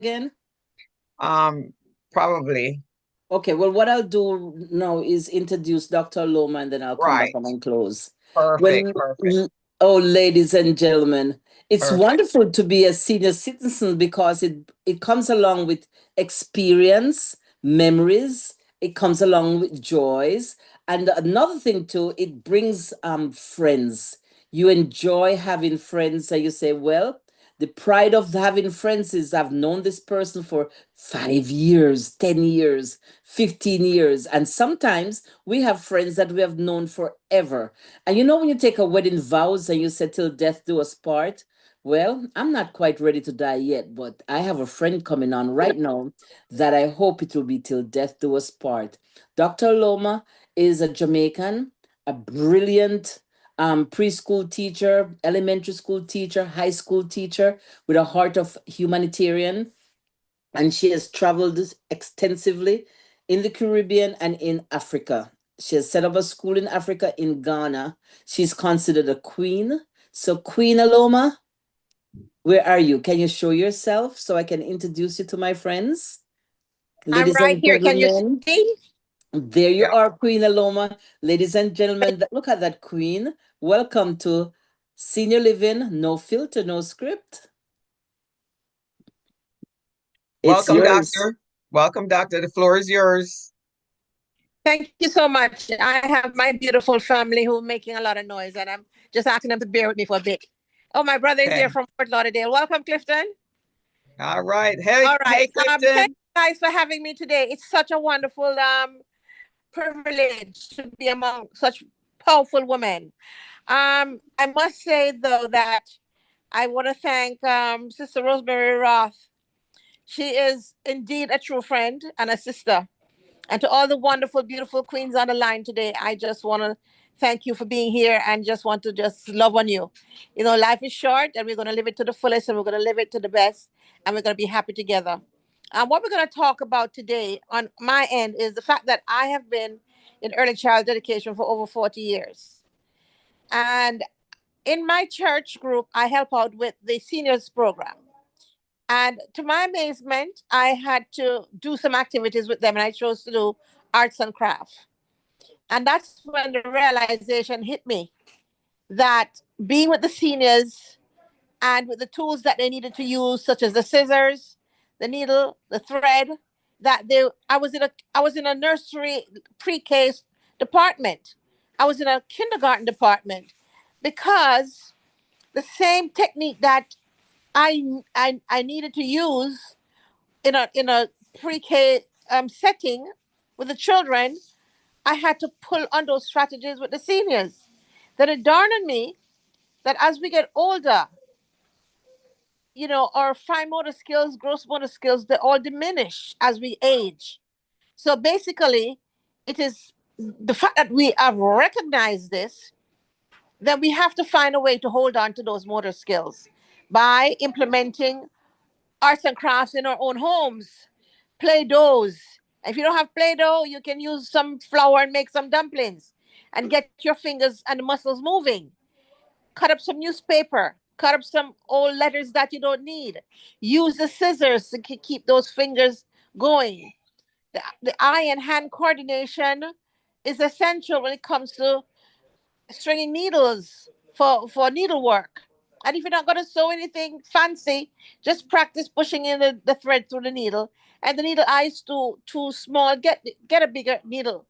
again? Um, Probably. Okay, well, what I'll do now is introduce Dr. Loma and then I'll come back Right. and close. Well, Perfect. Perfect. oh, ladies and gentlemen, it's Perfect. wonderful to be a senior citizen because it comes along with experience, memories, it comes along with joys. And another thing too, it brings friends. You enjoy having friends and you say, well, the pride of having friends is I've known this person for 5 years, 10 years, 15 years. And sometimes we have friends that we have known forever. And you know, when you take a wedding vows and you say, till death do us part, well, I'm not quite ready to die yet, but I have a friend coming on right now that I hope it will be till death do us part. Dr. Loma is a Jamaican, a brilliant preschool teacher, elementary school teacher, high school teacher with a heart of humanitarian, and she has traveled extensively in the Caribbean and in Africa. She has set up a school in Africa in Ghana. She's considered a queen. So, Queen Aloma, where are you? Can you show yourself so I can introduce you to my friends? I'm Ladies right and here. Can you gentlemen, see? there you Yep. are, Queen Aloma. Ladies and gentlemen, look at that queen. Welcome to Senior Living, no filter, no script. It's Welcome, yours. doctor. Welcome, doctor. The floor is yours. Thank you so much. I have my beautiful family who are making a lot of noise, and I'm just asking them to bear with me for a bit. Oh, my brother is Okay. here from Fort Lauderdale. Welcome, Clifton. All right. Hey, All right. hey, Thank Clifton. you guys for having me today. It's such a wonderful privilege to be among such powerful women. I must say though that I want to thank Sister Rosemary Roth. She is indeed a true friend and a sister. And to all the wonderful, beautiful queens on the line today, I just want to thank you for being here and just want to just love on you. You know, life is short and we're going to live it to the fullest and we're going to live it to the best and we're going to be happy together. What we're going to talk about today on my end is the fact that I have been in early child education for over 40 years. And in my church group, I help out with the seniors program. And to my amazement, I had to do some activities with them, and I chose to do arts and crafts. And that's when the realization hit me that being with the seniors and with the tools that they needed to use, such as the scissors, the needle, the thread, that they I was in a nursery pre-K department. I was in a kindergarten department because the same technique that I needed to use in a pre-K setting with the children, I had to pull on those strategies with the seniors. That it dawned on me that as we get older, you know, our fine motor skills, gross motor skills, they all diminish as we age. So basically, it is the fact that we have recognized this, then we have to find a way to hold on to those motor skills by implementing arts and crafts in our own homes. Play doughs. If you don't have Play Doh, you can use some flour and make some dumplings and get your fingers and the muscles moving. Cut up some newspaper. Cut up some old letters that you don't need. Use the scissors to keep those fingers going. The eye and hand coordination is essential when it comes to stringing needles for needlework. And if you're not going to sew anything fancy, just practice pushing in the thread through the needle. And the needle eye is too small. Get a bigger needle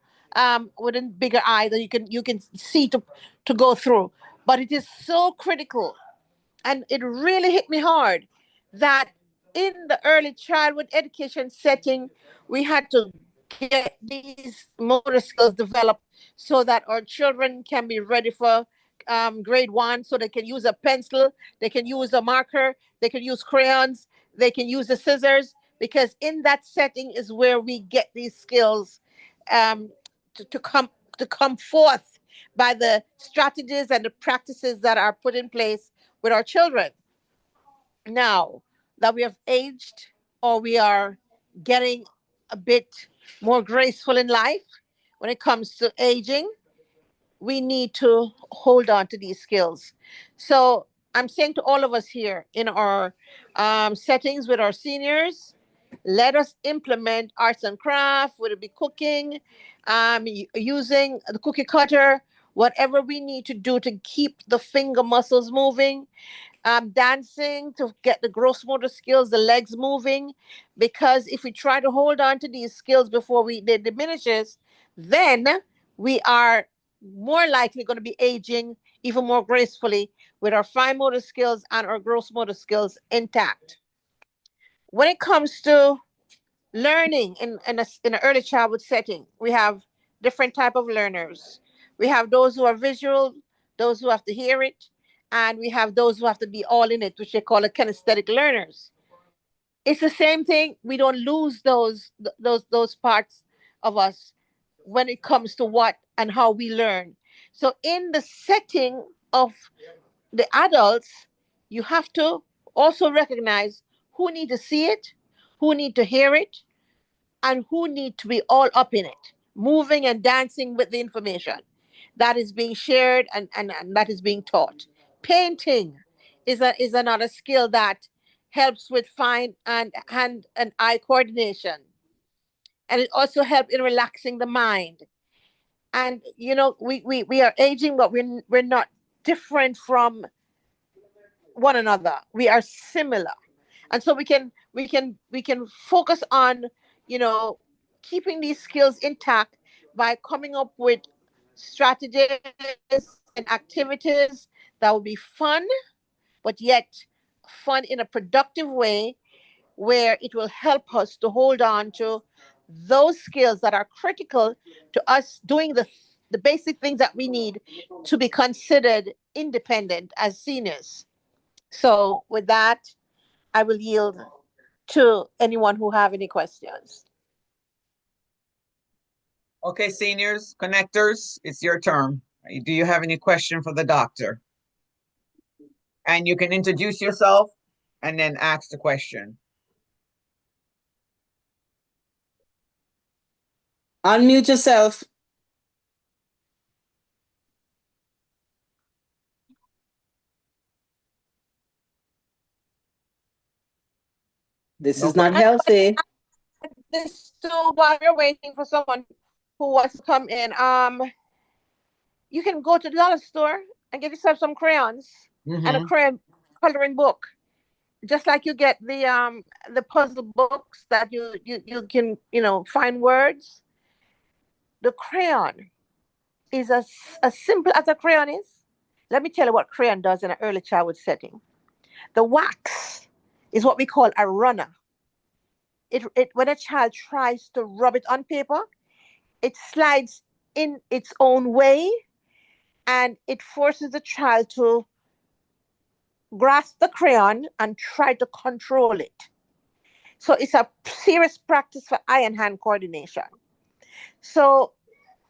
with a bigger eye that you can see to go through. But it is so critical, and it really hit me hard that in the early childhood education setting, we had to get these motor skills developed so that our children can be ready for grade one, so they can use a pencil, they can use a marker, they can use crayons, they can use the scissors, because in that setting is where we get these skills um, to come forth by the strategies and the practices that are put in place with our children. Now that we have aged or we are getting a bit more graceful in life, when it comes to aging, we need to hold on to these skills. So I'm saying to all of us here in our settings with our seniors, let us implement arts and craft, whether it be cooking, using the cookie cutter, whatever we need to do to keep the finger muscles moving, dancing to get the gross motor skills, the legs moving. Because if we try to hold on to these skills before they diminishes, then we are more likely going to be aging even more gracefully with our fine motor skills and our gross motor skills intact. When it comes to learning in an early childhood setting, we have different type of learners. We have those who are visual, those who have to hear it, and we have those who have to be all in it, which they call a kinesthetic learners. It's the same thing. We don't lose those parts of us when it comes to what and how we learn. So in the setting of the adults, you have to also recognize who need to see it, who need to hear it, and who need to be all up in it, moving and dancing with the information that is being shared and that is being taught. Painting is another skill that helps with fine and hand and eye coordination. And it also helps in relaxing the mind. And we are aging, but we're not different from one another. We are similar. And so we can focus on, you know, keeping these skills intact by coming up with strategies and activities that will be fun, but yet fun in a productive way where it will help us to hold on to those skills that are critical to us doing the basic things that we need to be considered independent as seniors. So with that, I will yield to anyone who have any questions. Okay, seniors, connectors, it's your turn. Do you have any question for the doctor? And you can introduce yourself and then ask the question. Unmute yourself. This No is not question? healthy. This so while we're waiting for someone who wants to come in, you can go to the dollar store and get yourself some crayons and a Mm-hmm. crayon coloring book. Just like you get the puzzle books that you can find words. The crayon is as simple as a crayon is. Let me tell you what crayon does in an early childhood setting. The wax is what we call a runner. It when a child tries to rub it on paper, it slides in its own way and it forces the child to grasp the crayon and try to control it. So it's a serious practice for eye and hand coordination. So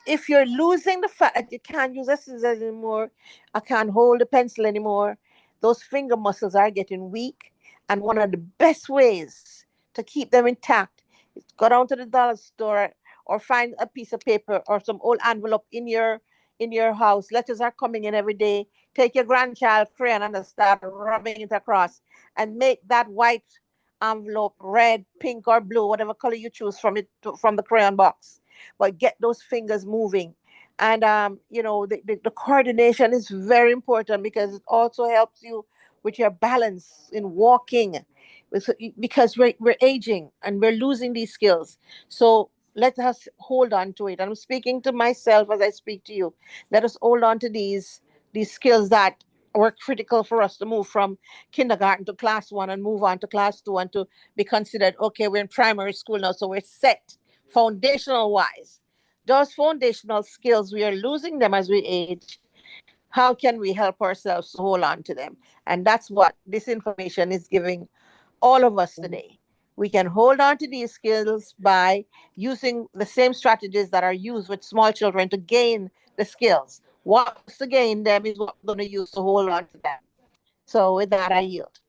if you're losing the fact that you can't use a scissors anymore, I can't hold a pencil anymore, those finger muscles are getting weak. And one of the best ways to keep them intact is go down to the dollar store or find a piece of paper or some old envelope in your house. Letters are coming in every day. Take your grandchild crayon and start rubbing it across and make that white envelope red, pink, or blue, whatever color you choose from the crayon box, but get those fingers moving. And the coordination is very important because it also helps you with your balance in walking. Because we're aging and we're losing these skills. So let us hold on to it. I'm speaking to myself as I speak to you. Let us hold on to these skills that were critical for us to move from kindergarten to class one and move on to class two and to be considered okay, we're in primary school now, so we're set foundational wise. Those foundational skills, we are losing them as we age. How can we help ourselves to hold on to them? And that's what this information is giving all of us today. We can hold on to these skills by using the same strategies that are used with small children to gain the skills. What's to gain them is what we're going to use to hold on to them. So with that, I yield.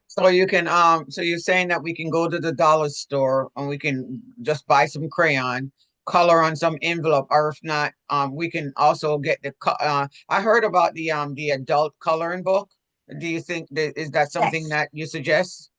So you can so you're saying that we can go to the dollar store and we can just buy some crayon, color on some envelope, or if not, we can also get I heard about the adult coloring book. Do you think that is that something Yes. that you suggest?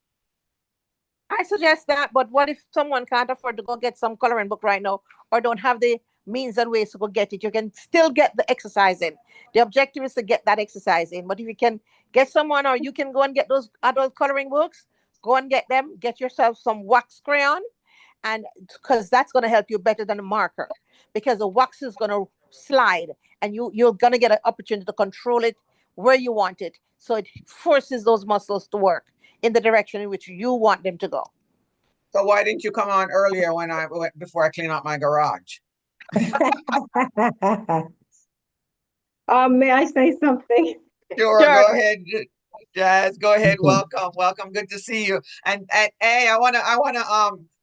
I suggest that, but what if someone can't afford to go get some coloring book right now or don't have the means and ways to go get it? You can still get the exercise in. The objective is to get that exercise in. But if you can get someone or you can go and get those adult coloring books, go and get them, get yourself some wax crayon, and because that's going to help you better than a marker because the wax is going to slide and you're going to get an opportunity to control it where you want it, so it forces those muscles to work in the direction in which you want them to go. So why didn't you come on earlier before I clean out my garage? May I say something? Sure, Sure. go ahead, Jazz. Go ahead. Welcome, welcome. Good to see you. And hey, I wanna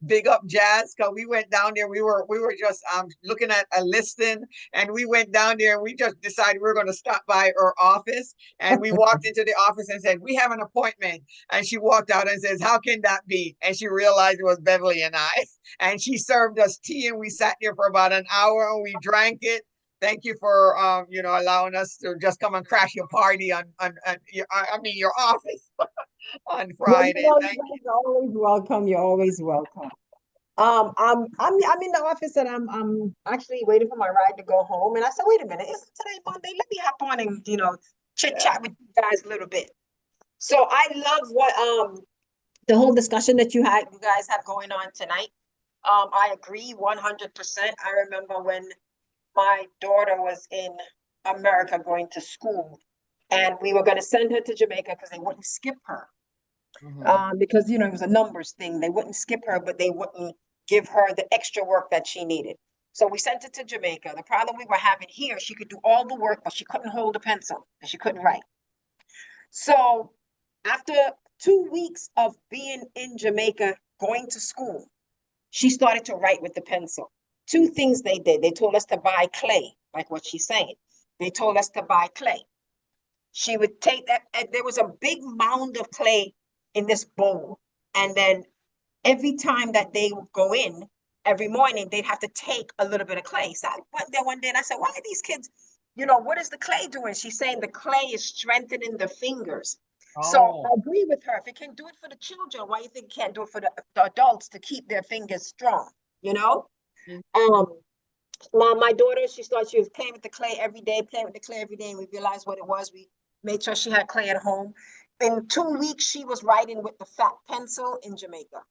big up Jazz because we went down there. We were just looking at a listing, and we went down there and we just decided we were gonna stop by her office. And we walked into the office and said, "We have an appointment." And she walked out and says, "How can that be?" And she realized it was Beverly and I. And she served us tea, and we sat there for about an hour and we drank it. Thank you for allowing us to just come and crash your party on I mean your office on Well, Friday. you Thank guys are always welcome. You're always welcome. I'm in the office and I'm actually waiting for my ride to go home. And I said, wait a minute, isn't today Monday? Let me hop on and chit you. chat with you guys a little bit. So I love what the whole discussion that you guys have going on tonight. I agree 100%. I remember when my daughter was in America going to school, and we were going to send her to Jamaica because they wouldn't skip her. Because it was a numbers thing. They wouldn't skip her, but they wouldn't give her the extra work that she needed. So we sent it to Jamaica. The problem we were having here, she could do all the work, but she couldn't hold a pencil and she couldn't write. So after 2 weeks of being in Jamaica, going to school, she started to write with the pencil. Two things they did. They told us to buy clay, like what she's saying. They told us to buy clay. She would take that, and there was a big mound of clay in this bowl. And then every time that they would go in, every morning, they'd have to take a little bit of clay. So I went there one day and I said, why are these kids, what is the clay doing? She's saying the clay is strengthening the fingers. So I Oh, agree with her. If it can do it for the children, why do you think it can't do it for the adults to keep their fingers strong? You know? Um, my daughter, she was playing with the clay every day, playing with the clay every day, and we realized what it was. We made sure she had clay at home. In 2 weeks, she was writing with the fat pencil in Jamaica.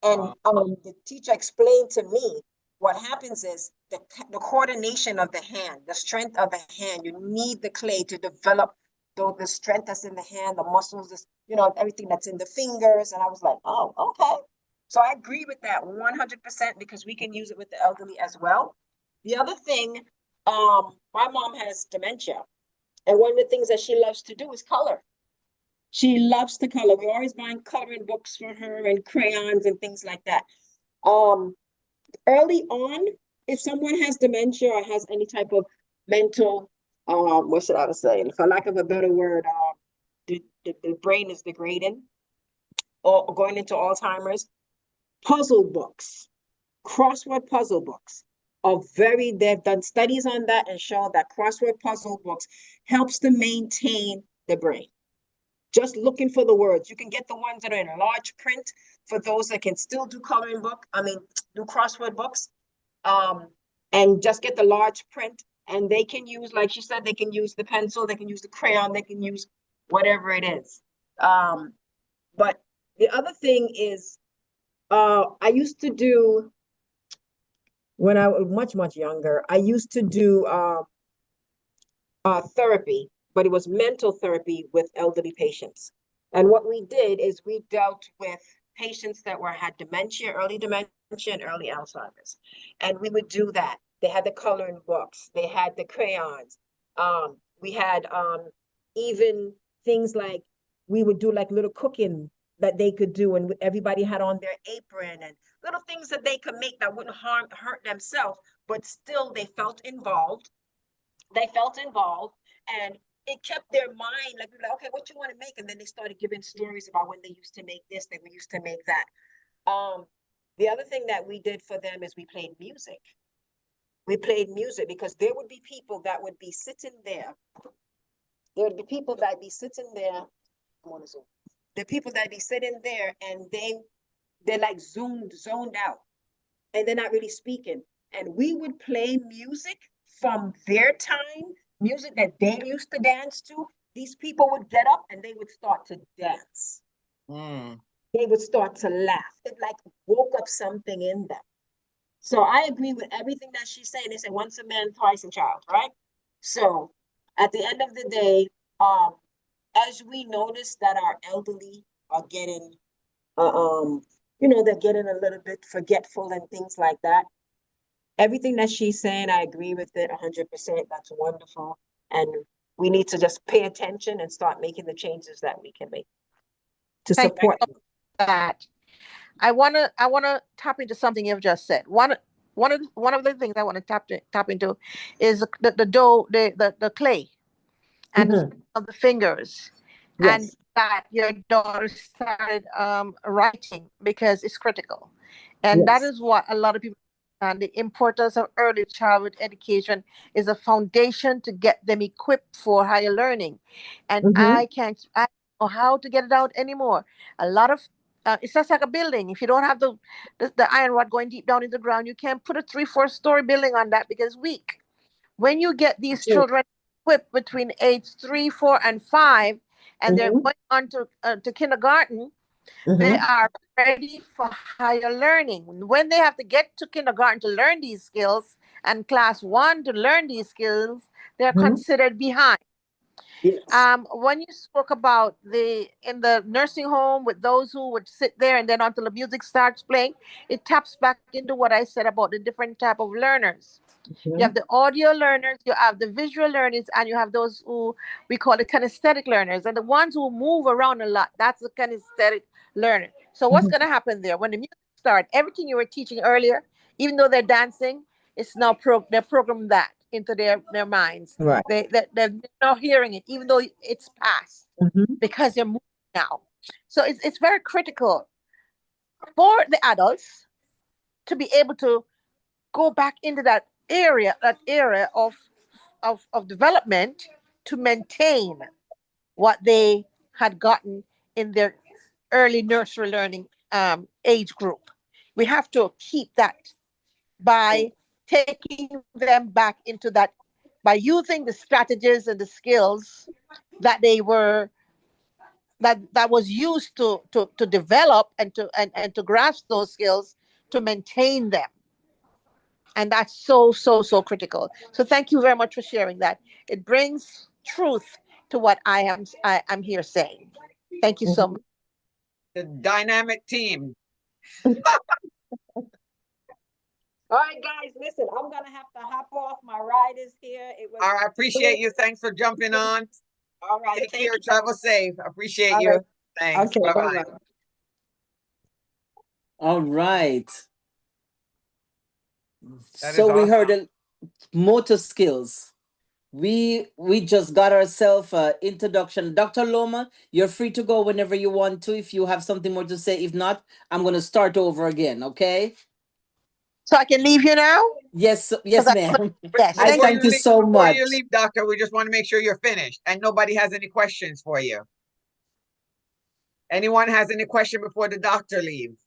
And wow. the teacher explained to me what happens is the coordination of the hand, the strength of the hand. You need the clay to develop the strength that's in the hand, the muscles, everything that's in the fingers. And I was like, oh, okay. So I agree with that 100% because we can use it with the elderly as well. The other thing, my mom has dementia, and one of the things that she loves to do is color. She loves to color. We're always buying coloring books for her and crayons and things like that. Um, Early on, if someone has dementia or has any type of mental, what should I say, for lack of a better word, the brain is degrading or going into Alzheimer's, puzzle books, crossword puzzle books they've done studies on that and shown that crossword puzzle books helps to maintain the brain. Just looking for the words. You can get the ones that are in large print for those that can still do do crossword books. And just get the large print, and they can use, like she said, they can use the pencil, they can use the crayon, they can use whatever it is. But the other thing is, I used to do, when I was much, much younger, I used to do therapy, but it was mental therapy with elderly patients. And what we did is we dealt with patients that had early dementia and early Alzheimer's. And we would do that. They had the coloring books, they had the crayons. We had even things like we would do like little cooking that they could do, and everybody had on their apron and little things that they could make that wouldn't hurt themselves, but still they felt involved, and it kept their mind like, okay, what you want to make? And then they started giving stories about when they used to make this, they used to make that. The other thing that we did for them is we played music. We played music because there would be people that would be sitting there There would be people that be sitting there. I'm on a Zoom. The people that be sitting there and they're like zoned out, and they're not really speaking. And we would play music from their time, music that they used to dance to. These people would get up and they would start to dance. Mm. They would start to laugh. It like woke up something in them. So I agree with everything that she's saying. They say once a man, twice a child, right? So at the end of the day, um, as we notice that our elderly are getting, they're getting a little bit forgetful and things like that. Everything that she's saying, I agree with it 100%. That's wonderful. And we need to just pay attention and start making the changes that we can make to Thank support you them. for that. I wanna tap into something you've just said. One of the things I want to tap into is the dough, the clay and the Mhm. of the fingers, and Yes. that your daughter started writing because it's critical, and that Yes. is what a lot of people. And the importance of early childhood education is a foundation to get them equipped for higher learning. And Mm-hmm. I don't know how to get it out anymore. A lot of it's just like a building. If you don't have the iron rod going deep down in the ground, you can't put a 3 4 story building on that because it's weak. When you get these True. children equipped between age 3 4 and 5, and they're Mm-hmm. going on to kindergarten, they Mm-hmm. are ready for higher learning. When they have to get to kindergarten to learn these skills and class 1 to learn these skills, they're Mm-hmm. considered behind. Yes. When you spoke about the in the nursing home with those who would sit there and then until the music starts playing, it taps back into what I said about the different type of learners. You have Mm-hmm. the audio learners, you have the visual learners, and you have those who we call the kinesthetic learners. And the ones who move around a lot, that's the kinesthetic learner. So what's Mm-hmm. going to happen there? When the music starts, everything you were teaching earlier, even though they're dancing, it's now they're programmed that into their minds. Right. They're not hearing it, even though it's past, Mm-hmm. because they're moving now. So it's very critical for the adults to be able to go back into that area of development to maintain what they had gotten in their early nursery learning age group. We have to keep that by taking them back into that, by using the strategies and the skills that they were that was used to develop and to grasp those skills to maintain them. And that's so critical. So thank you very much for sharing that. It brings truth to what I'm here saying. Thank you so much. Mm-hmm. The dynamic team. All right, guys, listen, I'm gonna have to hop off. My ride is here. It was I appreciate you. Thanks for jumping on. all right. Take Thank care. you. Travel safe. Appreciate All right. you. Thanks. Okay. Bye Bye bye. bye. All right. That is So we awesome. heard motor skills. We just got ourselves an introduction. Dr. Loma, you're free to go whenever you want to if you have something more to say. If not, I'm going to start over again, okay? So I can leave you now? Yes, Because yes, ma'am. yes, I thank Before you thank you leave, so before you much. leave, doctor, we just want to make sure you're finished and nobody has any questions for you. Anyone has any question before the doctor leaves?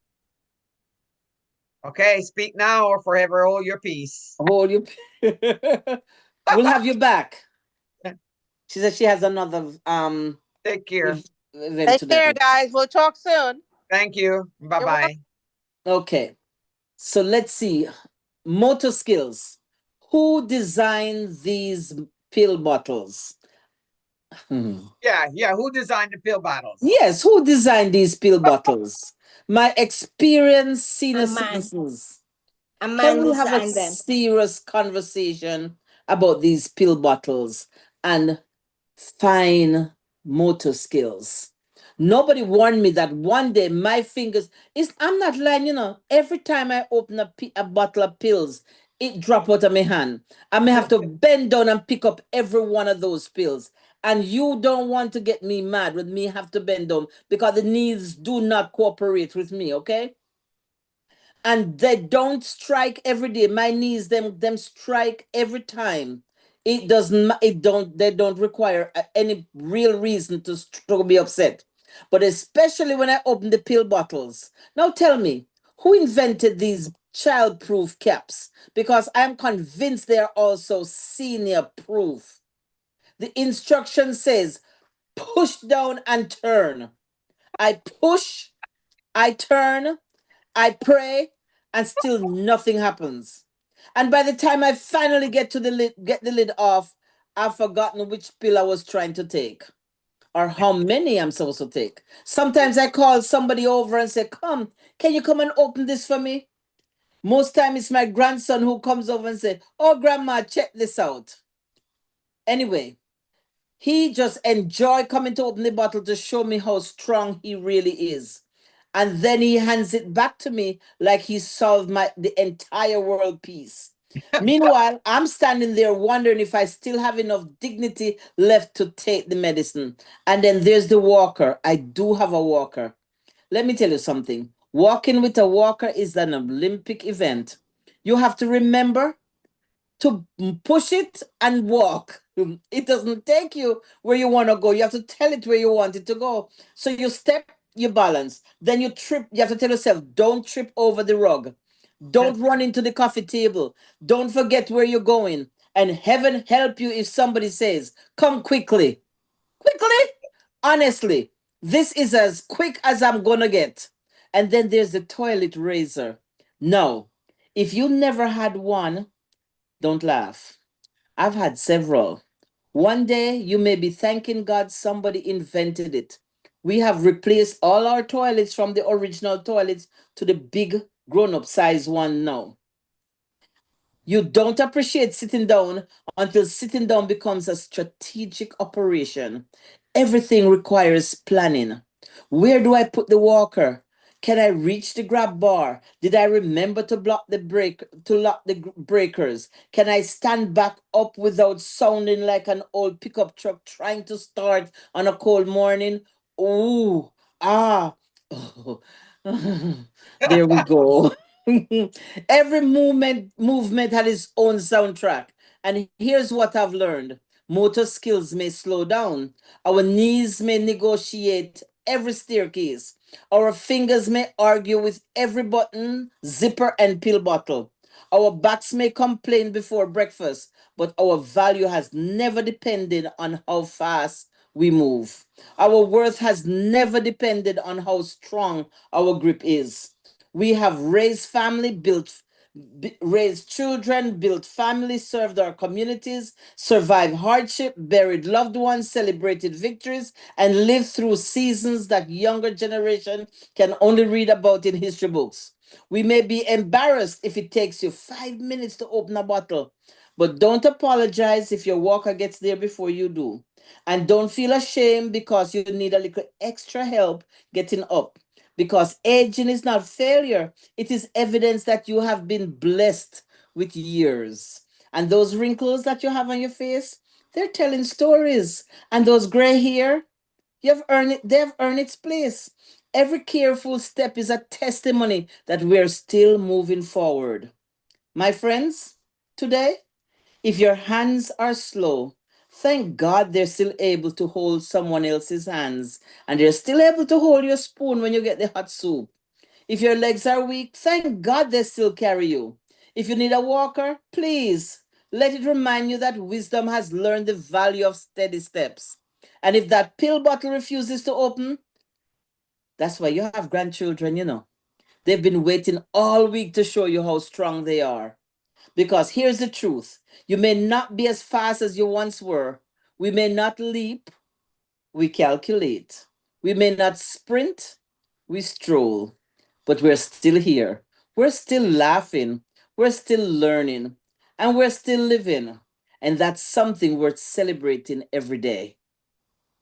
Okay, speak now or forever hold your peace. Hold you. We'll have you back. She said she has another Take care. event Take care, today. guys. We'll talk soon. Thank you. Bye You're welcome. bye. Okay. So let's see. Motor skills. Who designed these pill bottles? Hmm. Yeah. Who designed the pill bottles? Yes, who designed these pill bottles? My experienced A senior man. citizens. A Can man we have a designed them. serious conversation about these pill bottles and fine motor skills? Nobody warned me that one day my fingers is I'm not lying, every time I open a bottle of pills, it drop out of my hand. I may have to bend down and pick up every one of those pills. And you don't want to get me mad with me have to bend down because the knees do not cooperate with me, okay? And they don't strike every day. My knees, them strike every time. It doesn't it don't they don't require any real reason to be upset. But especially when I open the pill bottles. Now tell me, who invented these child-proof caps? Because I'm convinced they are also senior proof. The instruction says push down and turn. I push, I turn, I pray, and still nothing happens. And by the time I finally get the lid off, I've forgotten which pill I was trying to take or how many I'm supposed to take. Sometimes I call somebody over and say, "Come, can you come and open this for me?" Most time it's my grandson who comes over and say, "Oh, grandma, check this out." Anyway, he just enjoy coming to open the bottle to show me how strong he really is. And then he hands it back to me like he solved the entire world peace. Meanwhile, I'm standing there wondering if I still have enough dignity left to take the medicine. And then there's the walker. I do have a walker. Let me tell you something. Walking with a walker is an Olympic event. You have to remember to push it and walk. It doesn't take you where you want to go. You have to tell it where you want it to go. So you step, you balance. Then you trip. You have to tell yourself, don't trip over the rug. Don't run into the coffee table. Don't forget where you're going. And heaven help you if somebody says, come quickly. Quickly? Honestly, this is as quick as I'm going to get. And then there's the toilet razor. No, if you never had one, don't laugh. I've had several. One day you may be thanking God somebody invented it. We have replaced all our toilets from the original toilets to the big grown up size one now. You don't appreciate sitting down until sitting down becomes a strategic operation. Everything requires planning. Where do I put the walker? Can I reach the grab bar? Did I remember to lock the breakers? Can I stand back up without sounding like an old pickup truck trying to start on a cold morning? Ooh, ah, oh. There we go. Every movement had its own soundtrack. And here's what I've learned. Motor skills may slow down. Our knees may negotiate every staircase. Our fingers may argue with every button, zipper, and pill bottle. Our backs may complain before breakfast, but our value has never depended on how fast we move. Our worth has never depended on how strong our grip is. We have raised children, built families, served our communities, survived hardship, buried loved ones, celebrated victories, and lived through seasons that younger generation can only read about in history books. We may be embarrassed if it takes you 5 minutes to open a bottle, but don't apologize if your walker gets there before you do. And don't feel ashamed because you need a little extra help getting up. Because aging is not failure, it is evidence that you have been blessed with years. And those wrinkles that you have on your face, they're telling stories. And those gray hair, you've earned it, they've earned its place. Every careful step is a testimony that we're still moving forward. My friends, today, if your hands are slow, thank God they're still able to hold someone else's hands and they're still able to hold your spoon when you get the hot soup. If your legs are weak, thank God they still carry you. If you need a walker, please let it remind you that wisdom has learned the value of steady steps. And if that pill bottle refuses to open, that's why you have grandchildren. They've been waiting all week to show you how strong they are. Because here's the truth, you may not be as fast as you once were. We may not leap, we calculate. We may not sprint, we stroll. But we're still here. We're still laughing. We're still learning. And we're still living. And that's something worth celebrating every day.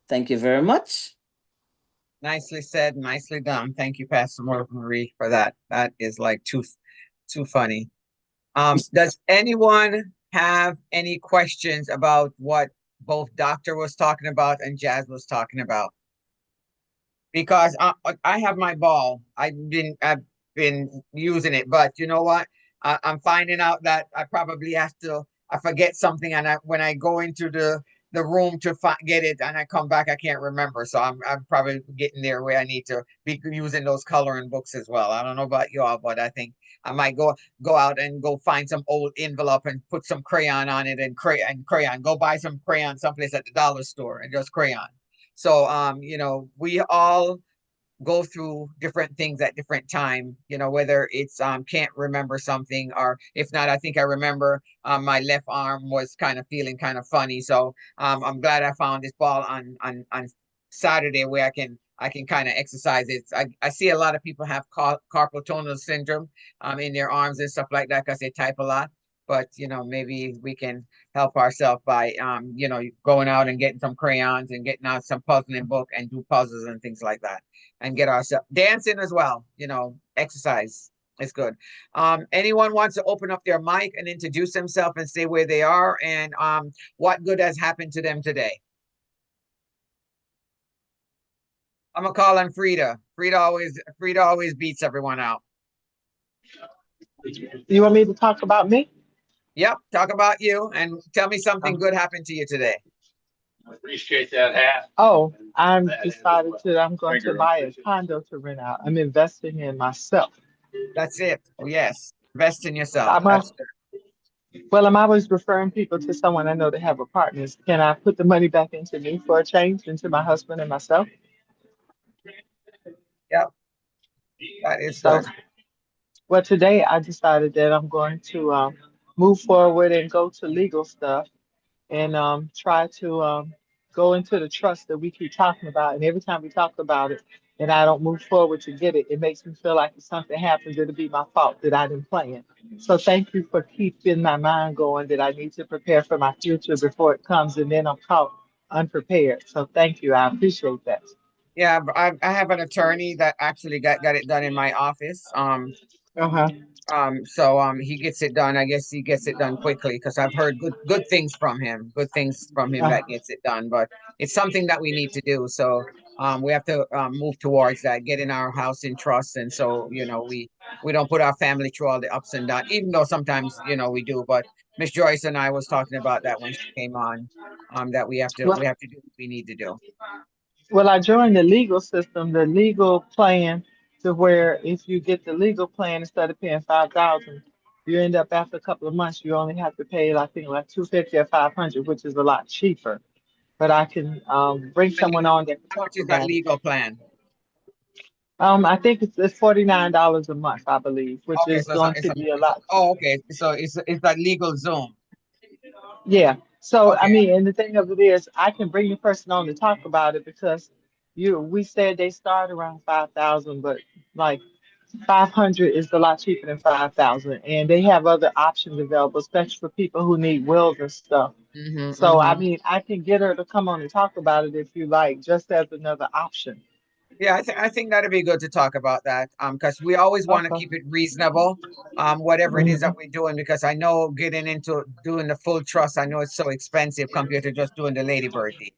Thank you very much. Nicely said, nicely done. Thank you, Pastor Marie, for that. That is like too funny. Does anyone have any questions about what both Doctor was talking about and Jazz was talking about? Because I have my ball. I've been using it, but you know what? I'm finding out that I probably have to I forget something, and when I go into the room to get it, and I come back, I can't remember. So I'm probably getting there where I need to be using those coloring books as well. I don't know about y'all, but I think I might go out and go find some old envelope and put some crayon on it, and crayon. Go buy some crayon someplace at the dollar store and just crayon. So we all go through different things at different time, whether it's can't remember something, or if not, I think I remember my left arm was kind of feeling kind of funny. So I'm glad I found this ball on Saturday where I can kind of exercise it. I see a lot of people have carpal tunnel syndrome in their arms and stuff like that because they type a lot. But maybe we can help ourselves by going out and getting some crayons and getting out some puzzling book and do puzzles and things like that, and get ourselves dancing as well. Exercise is good. Anyone wants to open up their mic and introduce themselves and say where they are and what good has happened to them today? I'm gonna call on Frida. Frida always beats everyone out. You want me to talk about me? Yep, talk about you and tell me something Um, good happened to you today. Appreciate that hat. Oh, I'm going to buy a condo to rent out. I'm investing in myself. That's it. Oh, yes. Invest in yourself. I'm a, well, I'm always referring people to someone I know that have a partner. Can I put the money back into me for a change, into my husband and myself? Yep, that is So, good. well, today I decided that I'm going to move forward and go to legal stuff and try to go into the trust that we keep talking about. And every time we talk about it and I don't move forward to get it, it makes me feel like if something happens, it'll be my fault that I didn't plan. So thank you for keeping my mind going that I need to prepare for my future before it comes and then I'm caught unprepared. So thank you. I appreciate that. Yeah, I have an attorney that actually got it done in my office. Uh-huh. So he gets it done. I guess he gets it done quickly because I've heard good things from him. Good things from him Uh, that gets it done. But it's something that we need to do. So we have to move towards that, getting our house in trust, and so we don't put our family through all the ups and downs, even though sometimes we do. But Miss Joyce and I was talking about that when she came on. That we have to well, we have to do what we need to do. well, I joined the legal system, the legal plan, to where if you get the legal plan instead of paying 5,000, you end up after a couple of months you only have to pay I think like 250 or 500, which is a lot cheaper. But I can bring And someone on that can how talk much is that about it. legal plan? I think it's $49 a month, I believe, which Okay, is so it's a, going it's to a, be a it's a lot. oh, okay. So it's that legal Zoom. Yeah. So I Okay. mean, and the thing of it is, I can bring the person on to talk about it because we said they start around 5,000, but like 500 is a lot cheaper than 5,000, and they have other options available, especially for people who need wills and stuff. Mm-hmm, So I mm-hmm. mean, I can get her to come on and talk about it if you like, just as another option. Yeah, I think that'd be good to talk about that. Because we always want to Okay. keep it reasonable, whatever it is that Mhm. we're doing, because I know getting into doing the full trust, I know it's so expensive compared to just doing the Lady Bird deed.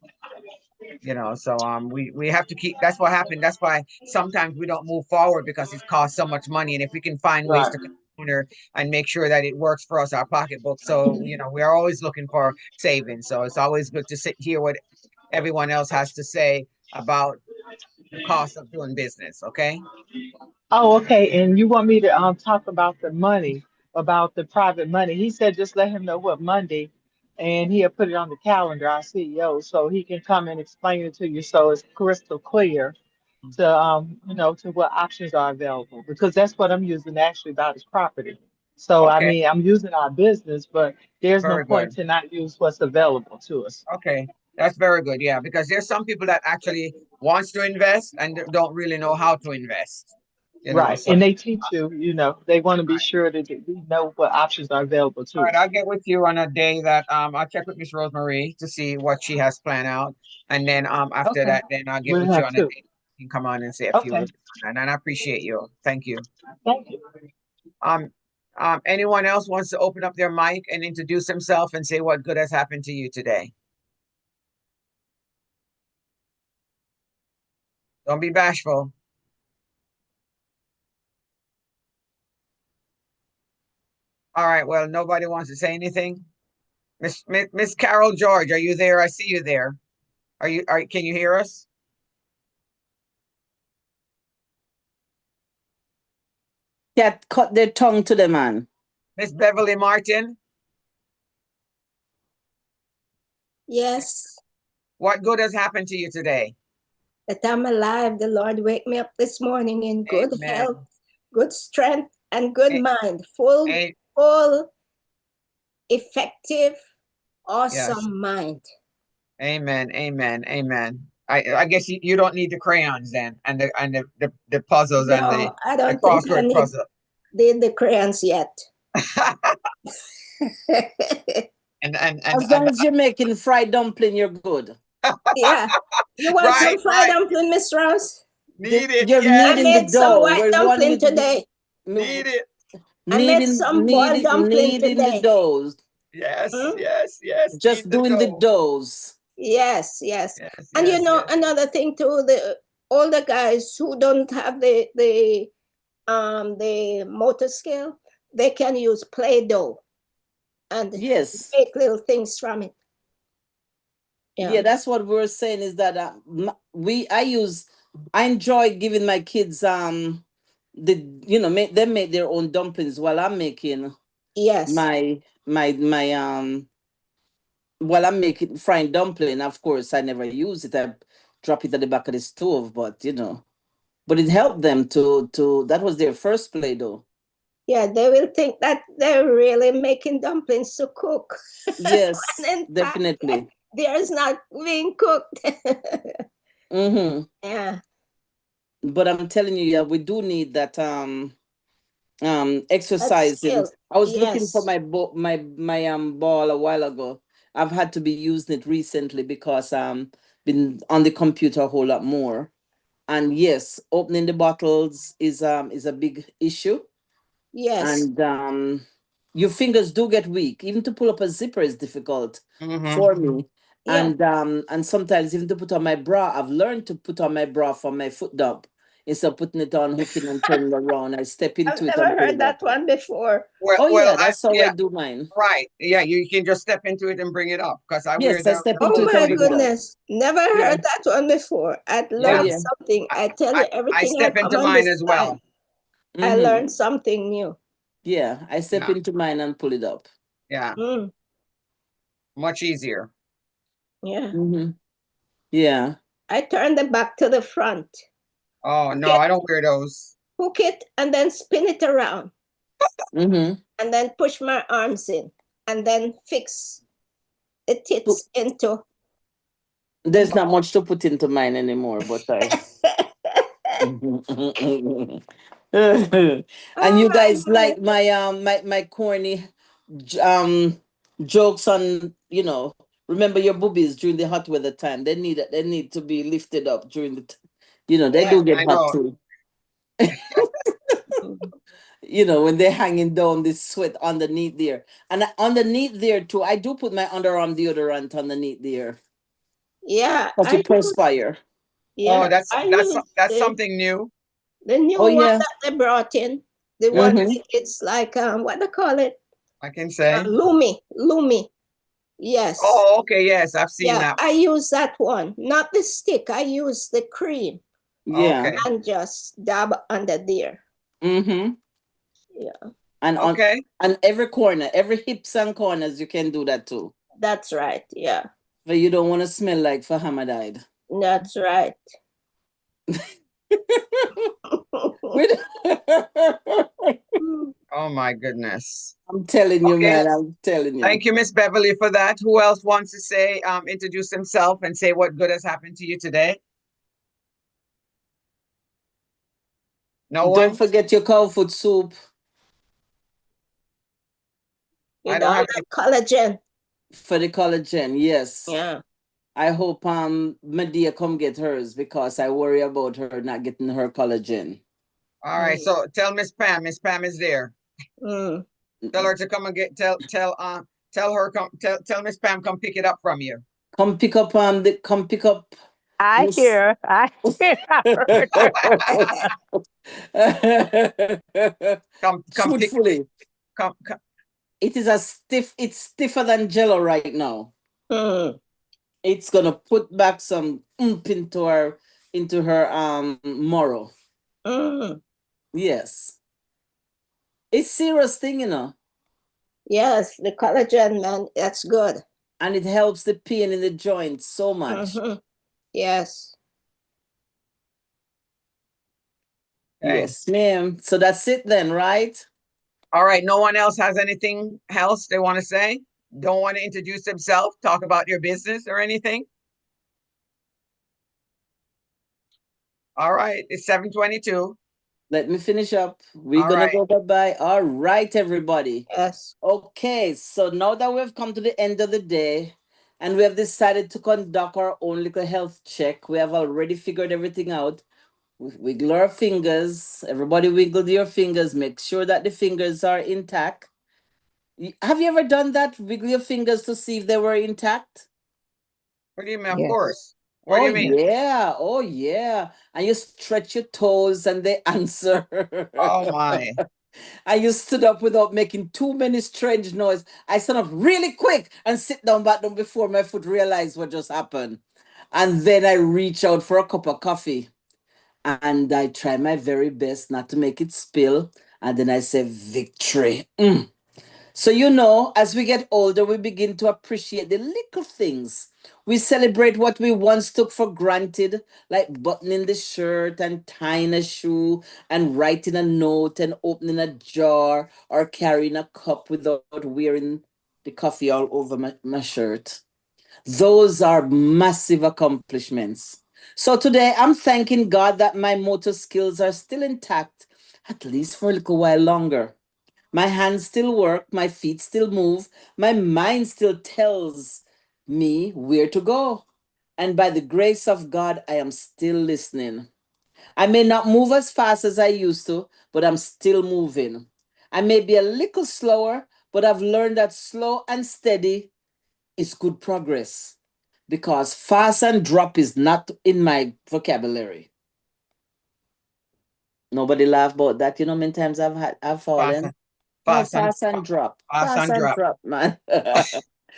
So we have to keep. That's what happened. That's why sometimes we don't move forward because it costs so much money. And if we can find ways Right. to counter and make sure that it works for us, our pocketbook. So we are always looking for savings. So it's always good to sit hear what everyone else has to say about the cost of doing business. Okay. Oh, okay. And you want me to talk about the money, about the private money? He said just let him know what Monday, and he'll put it on the calendar, our CEO, so he can come and explain it to you, so it's crystal clear to to what options are available, because that's what I'm using actually about his property. So I Okay. mean, I'm using our business, but there's no Very point good. to not use what's available to us. Okay. That's very good. Yeah, because there's some people that actually wants to invest and don't really know how to invest. Right. So And they teach you, they want to be right. sure that we know what options are available All to right, us. I'll get with you on a day that I'll check with Miss Rosemary to see what she has planned out. And then after Okay. that, then I'll get We'll with you have on a to. day you can come on and say a few Okay. words. And I appreciate you. Thank you. Thank you. Um anyone else wants to open up their mic and introduce himself and say what good has happened to you today? Don't be bashful. All right, well, nobody wants to say anything. Miss Carol George, are you there? I see you there. Can you hear us? Cat cut their tongue to the man. Miss Beverly Martin, Yes, what good has happened to you today? that I'm alive. The Lord wake me up this morning in good Amen. health, good strength, and good A- mind. Full, a- full, effective, yes. awesome mind. Amen. Amen. Amen. I guess you don't need the crayons then, and the puzzles and No, I the don't think I crossword need puzzle. the crayons yet. and As long as you're making fried dumpling, you're good. Yeah. You want right, some fried right. dumpling, Miss Rose? Need it. You're I Yes. kneading the made some dough. white We're one dumpling with today. Need it. I made some boiled dumpling kneading the today. doughs. Yes. Hmm? Yes. Yes. Need Just the doing the dough. doughs. Yes, yes. Yes. And you Yes. know, Yes. another thing too, the older guys who don't have the motor skill, they can use Play-Doh and Yes. make little things from it. Yeah, Yeah. that's what we're saying is that I enjoy giving my kids make them make their own dumplings while I'm making Yes. my my while I'm making frying dumpling. Of course, I never use it. I drop it at the back of the stove, but but it helped them to that was their first play though. Yeah, they will think that they're really making dumplings to cook. Yes, And in fact, definitely. theirs not being cooked. Mm-hmm. Yeah. But I'm telling you, yeah, we do need that That's exercising. skill. I was looking for Yes. my ball a while ago. I've had to be using it recently because been on the computer a whole lot more. And yes, opening the bottles is a big issue. Yes. And your fingers do get weak. Even to pull up a zipper is difficult Mm-hmm. for me. Yeah. And sometimes even to put on my bra, I've learned to put on my bra from my foot dump instead of putting it on, hooking and turning around. I step I've into it never and pull heard it up. that one before. Well, Oh well, yeah, that's how I yeah, do mine. right. Yeah, you can just step into it and bring it up because I wear Yes, I them step into Oh it all and my the pull it time. up. goodness. Never Yeah, heard that one before. I'd Oh yeah. learned yeah. something. I, I tell I, you, I everything I step come into on mine this as line, well. I Mm-hmm. learned something new. Yeah, I step Yeah, into mine and pull it up. yeah. Mm, Much easier. yeah. Mm-hmm. Yeah. I turn the back to the front, Oh hook no, it, I don't wear those. hook it, and then spin it around, Mm-hmm. and then push my arms in, and then fix the tits into. There's not much to put into mine anymore, but I. And Oh you my guys goodness. like my corny jokes on remember your boobies during the hot weather time. They need to be lifted up during they Yeah. do get I hot know. too. Mm. When they're hanging down this sweat underneath there. And underneath there too, I do put my underarm deodorant underneath there. Yeah, But I you use, perspire. Oh, yeah, that's I that's use that's something new. the new Oh one yeah. that they brought in. The one Mm-hmm. it's like what they call it? I can say. Lumi, Lumi. Yes. Oh, okay. Yes, I've seen Yeah, that I use that one, not the stick. I use the cream one. Yeah. Okay. and just dab under there. Mm-hmm. Yeah, And Okay. on every corner, every hips and corners, you can do that too. that's right. Yeah, But you don't want to smell like Fahama died. that's right. We- Oh my goodness. I'm telling you, Okay. man. I'm telling you. Thank you, Miss Beverly, for that. Who else wants to say, introduce himself and say what good has happened to you today? No Don't one? forget your cow foot soup I With don't all have that any. collagen. for the collagen. Yes. Yeah. I hope Medea come get hers because I worry about her not getting her collagen. All right. Mm. So tell Miss Pam. Miss Pam is there. Mm. Tell her to come and tell her tell Miss Pam come pick it up from you. Come pick up I Miss hear. I hear. I heard her. Come pick truthfully. come It is it's stiffer than Jello right now. Mm, It's gonna put back some oomph into her moral. mm. Yes. It's serious thing, Yes, the collagen, man, that's good. and it helps the pain in the joints so much. Yes. Okay. Yes, ma'am. So that's it then, right? All right. No one else has anything else they want to say? Don't want to introduce themselves, talk about your business or anything? All right. It's 7:22. Let me finish up. We're All gonna right. go bye-bye. All right, everybody. Yes. Okay, so now that we've come to the end of the day and we have decided to conduct our own little health check, we have already figured everything out. Wiggle our fingers. Everybody wiggle your fingers. Make sure that the fingers are intact. Have you ever done that? Wiggle your fingers to see if they were intact? What do you mean? Of Yes. course. What do Oh you mean? yeah, oh yeah. And you stretch your toes and they answer. Oh my. And you stood up without making too many strange noise. I stand up really quick and sit down back down before my foot realized what just happened. And then I reach out for a cup of coffee. And I try my very best not to make it spill. And then I say, victory. So, as we get older, we begin to appreciate the little things. We celebrate what we once took for granted, like buttoning the shirt and tying a shoe and writing a note and opening a jar or carrying a cup without wearing the coffee all over my shirt. Those are massive accomplishments. So today I'm thanking God that my motor skills are still intact, at least for a little while longer. My hands still work, my feet still move, my mind still tells me where to go. And by the grace of God, I am still listening. I may not move as fast as I used to, but I'm still moving. I may be a little slower, but I've learned that slow and steady is good progress because fast and drop is not in my vocabulary. Nobody laugh about that. You know how many times I've Fast, fallen? No, fast and fast and drop. fast Fast and and drop. drop, man.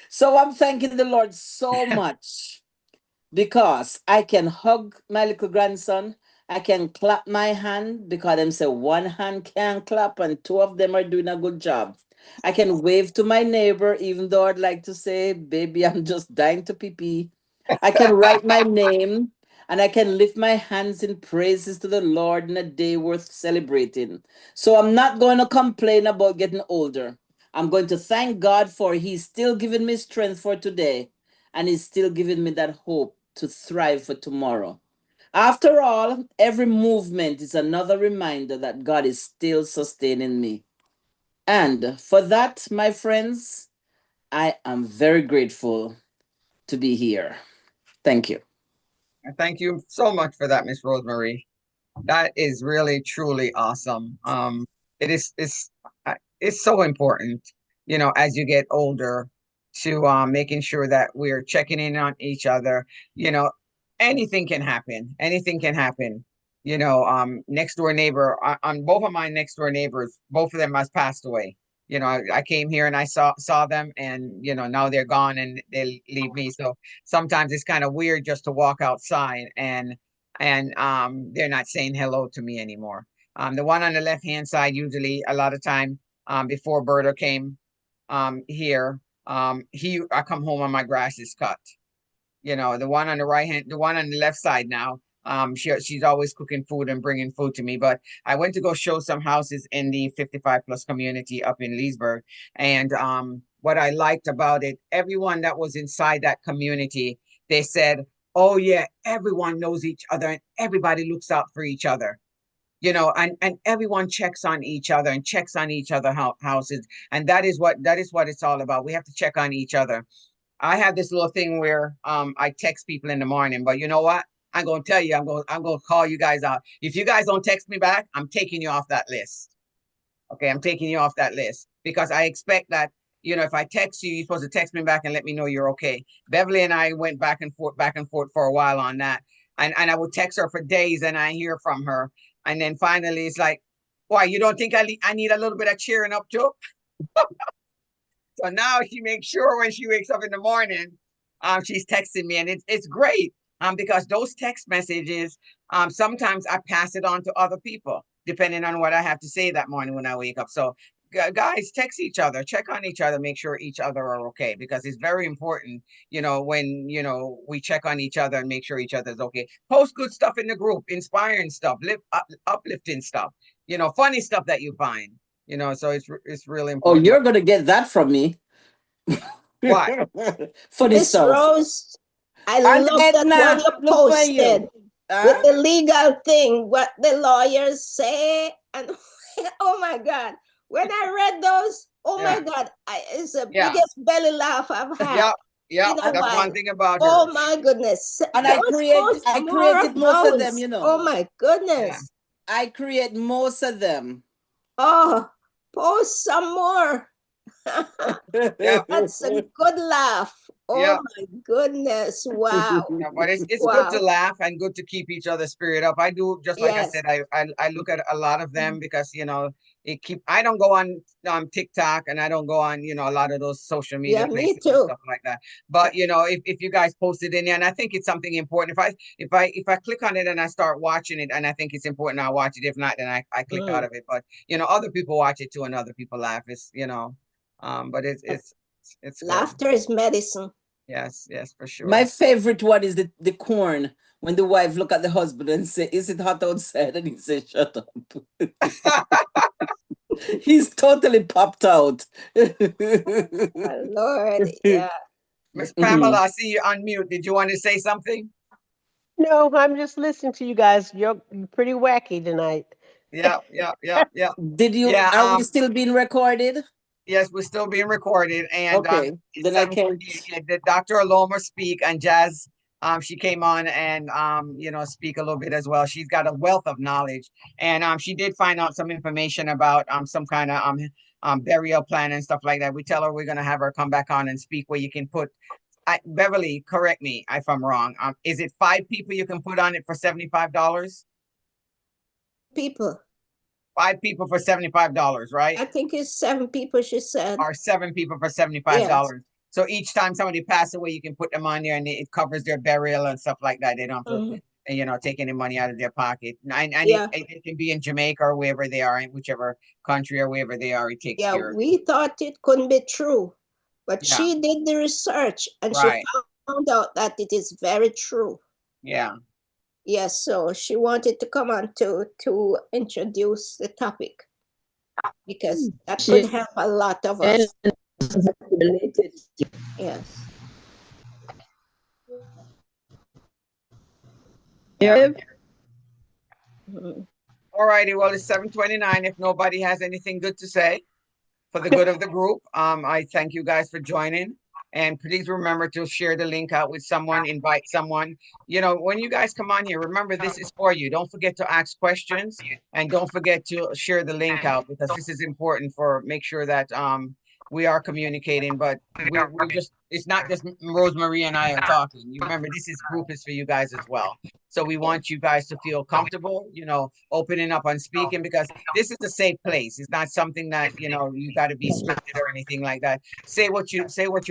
So I'm thanking the Lord so much because I can hug my little grandson. I can clap my hand because them say one hand can clap and two of them are doing a good job. I can wave to my neighbor, even though I'd like to say, baby, I'm just dying to pee pee. I can write my name and I can lift my hands in praises to the Lord in a day worth celebrating. So I'm not going to complain about getting older. I'm going to thank God for He's still giving me strength for today and He's still giving me that hope to thrive for tomorrow. After all, every movement is another reminder that God is still sustaining me. And for that, my friends, I am very grateful to be here. Thank you. Thank you so much for that, Miss Rosemary. That is really truly awesome. It is it's so important, as you get older, to making sure that we're checking in on each other. You know, anything can happen. Anything can happen. Next door neighbor, on both of my next door neighbors, both of them has passed away. I came here and I saw them, and now they're gone and they leave me. So sometimes it's kind of weird just to walk outside and they're not saying hello to me anymore. The one on the left hand side, usually a lot of time, before Berta came here, he I come home and my grass is cut. The one on the right hand, the one on the left side now. She's always cooking food and bringing food to me. But I went to go show some houses in the 55 plus community up in Leesburg, and what I liked about it, everyone that was inside that community, they said, "Oh yeah, everyone knows each other and everybody looks out for each other." And everyone checks on each other and checks on each other houses, and that is what it's all about. We have to check on each other. I have this little thing where I text people in the morning, but you know what? I'm gonna tell you, I'm gonna call you guys out. If you guys don't text me back, I'm taking you off that list. Okay, I'm taking you off that list because I expect that, if I text you, you're supposed to text me back and let me know you're okay. Beverly and I went back and forth for a while on that. And I would text her for days and I hear from her. And then finally it's like, why, you don't think I need a little bit of cheering up too? So now she makes sure when she wakes up in the morning, she's texting me, and it's great. Because those text messages, sometimes I pass it on to other people, depending on what I have to say that morning when I wake up. So guys, text each other, check on each other, make sure each other are okay, because it's very important, when we check on each other and make sure each other's okay. Post good stuff in the group, inspiring stuff, uplifting stuff, funny stuff that you find, so it's really Oh, important. you're gonna get that from me. What? Funny Miss stuff. Rose, I Aunt love that one Edna, you look for posted you. with Huh? the legal thing, what the lawyers say, and oh my God, when I read those, oh my Yeah. God, it's the Yeah. biggest belly laugh I've had. Yeah. Yeah. You know That's why? one thing about Oh her. my goodness, And post I more created of most of them, those. Oh my Yeah. goodness. I create most of them. Oh, post some more. Yeah. That's a good laugh. Yeah. Oh my goodness. Wow. Yeah, but it's good to Wow. laugh and good to keep each other's spirit up. I do, just like I Yes. said, I look at a lot of them because I don't go on TikTok, and I don't go on a lot of those social media Yeah, me places and too. stuff like that. But if you guys post it in there, and I think it's something important. If I click on it and I start watching it and I think it's important, I'll watch it. If not, then I click out Mm. of it. But other people watch it too, and other people laugh. It's but it's good. Laughter is medicine. Yes, yes, for sure. My favorite one is the corn. When the wife look at the husband and say, "Is it hot outside?" and he says, "Shut up." He's totally popped out. Oh, Lord, yeah. Miss Pamela, Mhm. I see you unmute. Did you want to say something? No, I'm just listening to you guys. You're pretty wacky tonight. Yeah, yeah, yeah, yeah. Yeah, Are we still being recorded? yes, we're still being recorded, and Okay, it's then I can't. 7:48. Yeah, did Dr. Aloma speak, and Jazz, she came on and speak a little bit as well. She's got a wealth of knowledge, and she did find out some information about some kind of burial plan and stuff like that. We tell her we're gonna have her come back on and speak where you can put. Beverly, correct me if I'm wrong. Is it 5 people you can put on it for $75? People. 5 people for $75, right? I think it's 7 people, she said. Or 7 people for $75. Yes. So each time somebody passes away, you can put them on there, and it covers their burial and stuff like that. They don't have to, take any money out of their pocket. And Yeah. it can be in Jamaica or wherever they are, in whichever country or wherever they are, it takes Yeah, care of it. we thought it couldn't be true, but Yeah, she did the research and she right. found out that it is very true. Yeah. Yes, so she wanted to come on to introduce the topic because that could help a lot of us. Related. Yes. Yeah. Mhm. All righty. Well, it's 7:29. If nobody has anything good to say for the good of the group, I thank you guys for joining. And please remember to share the link out with someone, invite someone. When you guys come on here, remember this is for you. Don't forget to ask questions, and don't forget to share the link out, because this is important for make sure that we are communicating. But we just, it's not just Rosemary and I are talking. You remember, this is group is for you guys as well. So we want you guys to feel comfortable, opening up and speaking, because this is a safe place. It's not something that, you got to be scripted or anything like that. Say what you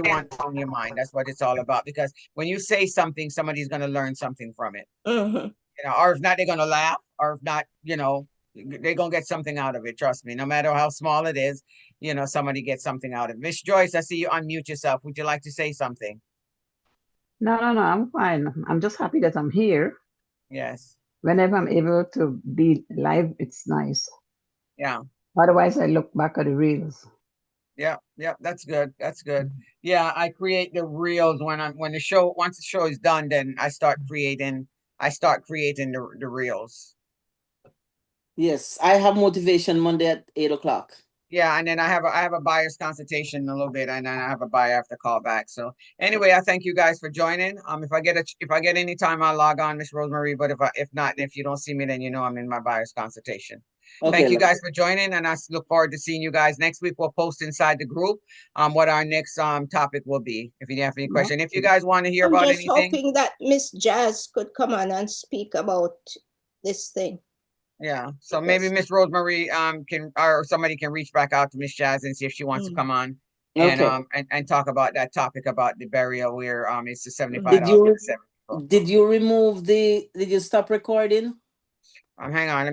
want on your mind. That's what it's all about. Because when you say something, somebody's going to learn something from it. Or if not, they're going to laugh, or if not, they're going to get something out of it. Trust me, no matter how small it is, somebody gets something out of it. Miss Joyce, I see you unmute yourself. Would you like to say something? No, no, no, I'm fine. I'm just happy that I'm here. Yes. Whenever I'm able to be live, it's nice. Yeah. Otherwise, I look back at the reels. Yeah, yeah, that's good. That's good. Yeah, I create the reels when the show, once the show is done, then I start creating the reels. Yes, I have motivation Monday at 8 o'clock. Yeah, and then I have a buyer's consultation in a little bit, and then I have a buyer I have to call back. So anyway, I thank you guys for joining. If I get any time, I'll log on, Miss Rosemary. But if not, if you don't see me, then I'm in my buyer's consultation. Okay, Thank you love. guys for joining, and I look forward to seeing you guys next week. We'll post inside the group what our next topic will be. If you have any question, if you guys want to hear I'm about just anything, hoping that Miss Jazz could come on and speak about this thing. yeah. So maybe Miss Rosemary can, or somebody can reach back out to Miss Jazz and see if she wants to Mm. come on Okay. And talk about that topic about the burial where it's the Did $75 for you the 7 people. did you remove the did you stop recording? Hang on, let me